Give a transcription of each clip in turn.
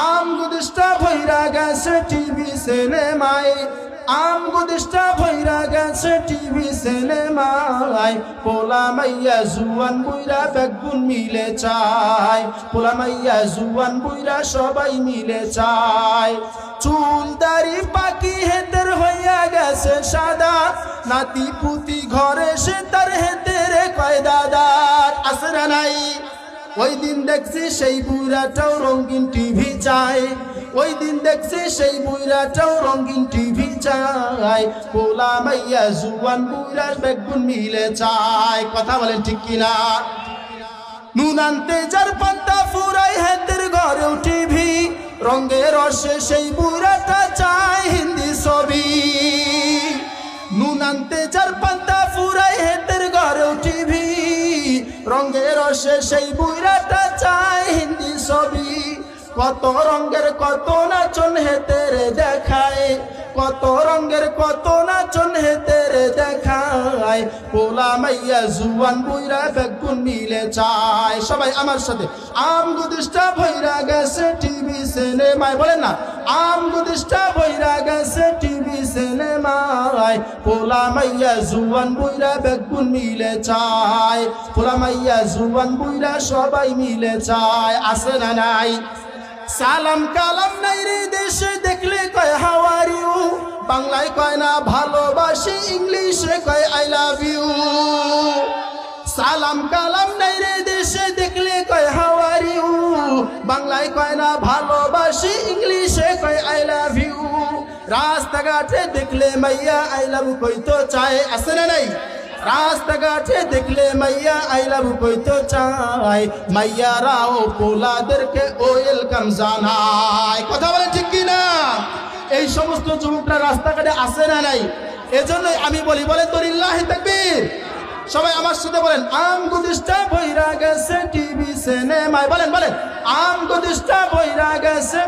আমগুদিষ্টা ভৈরা গেছে টিভি সিনেমায়, আমগুদিষ্টা ভৈরা গেছে টিভি সিনেমায়। পোলা মাইয়া জুয়ান বুইরা বেগুন মিলে চায়, পোলা মাইয়া জুয়ান বুইরা সবাই মিলে চায়। চুল দাড়ি পাকি হেতের হইয়া গেছে সাদা, নাতি পুতি ঘরে সে তার হেতের কয় দাদা। আছে না নাই? ওই দিন দেখছি সেই বুইরাটাও রঙিন টিভি চায়, ওই দিন দেখছি সেই বুইরাটাও রঙিন টিভি চায়। পোলা মাইয়া জুয়ান বুইরা বেগুন মিলে চায়। কথা বলেন ঠিক কিনা? নুন আনতে যার পান্তা ফুরাই হেতের ঘরেও টিভি, রঙের রসে সেই বুইরাটা চায় হিন্দি ছবি। নুন আনতে যার পান্তা ফুরাই হেতের ঘরেও টিভি, রঙের রসে সেই বুইরাটা চায় হিন্দি ছবি। কত রঙের কত নাচন হেতের দেখায়, কত রঙের কত নাচন হেতের দেখায়। পোলা মাইয়া জুয়ান বুইরা বেগুন মিলে চায়। সবাই আমার সাথে, আমগুদিষ্টা ভৈরা গেছে টিভি সিনেমায়। বলেন না, আমগুদিষ্টা ভৈরা গেছে টিভি সিনেমায়। পোলা মাইয়া জুয়ান বুইরা বেগুন মিলে চায়, পোলা মাইয়া জুয়ান বুইরা সবাই মিলে চায়। আছে না নাই? সালাম কালাম নাই রে দেশে দেখলে কয় হাউ আর ইউ, বাংলায় কয় না ভালোবাসি, ইংলিশে কয় আই লাভ ইউ। সালাম কালাম নাই রে দেশে দেখলে কয় হাউ আর ইউ, বাংলায় কয় না ভালোবাসি, ইংলিশে কয় আই লাভ ইউ। রাস্তাঘাটে দেখলে মাইয়া আই লাভ কইতো চায়। আছে না নাই? রাস্তাঘাটে দেখলে মাইয়া আই লাভ কইতো চায়, মাইয়ারাও পোলাদেরকে ওয়েলকাম জানায়। কথা বলেন ঠিক কিনা? এই সমস্ত যুবকরা রাস্তাঘাটে আছে না নাই? এজন্যই আমি বলি, বলেন তো লিল্লাহি তাকবীর। সবাই আমার সাথে বলেন, আমগুদিষ্টা ভৈরা গেছে টিভি সিনেমায়। বলেন বলেন, আমগুদিষ্টা ভৈরা গেছে।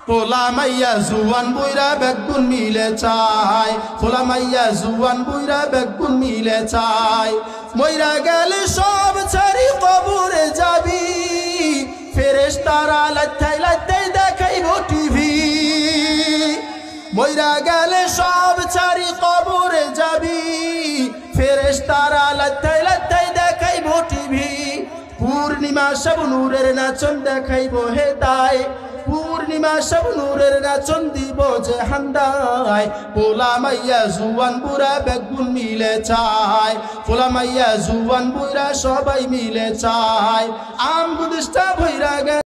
পোলা মাইয়া জুয়ান বুইরা বেগুন মিলে চায়, পোলা মাইয়া জুয়ান বুইরা বেগুন মিলে চায়। মইরা গেলে সব ছাড়ি কবরে যাবি, ফেরেশতারা লাইতাই লাইতাই দেখাইব টিভি। মইরা গেলে সব ছাড়ি কবরে যাবি, ফেরেশতারা লাইতাই লাইতাই দেখাইব টিভি। পূর্ণিমা সব নূরের নাচন দেখাইব হেদায়, পূর্ণিমা সব নূরের নাচন দিব যে হান্দায়। পোলা মাইয়া জুয়ান বুইরা বেগুন মিলে চায়, পোলা মাইয়া জুয়ান বুইরা সবাই মিলে চায়। আমগুদিষ্টা ভৈরা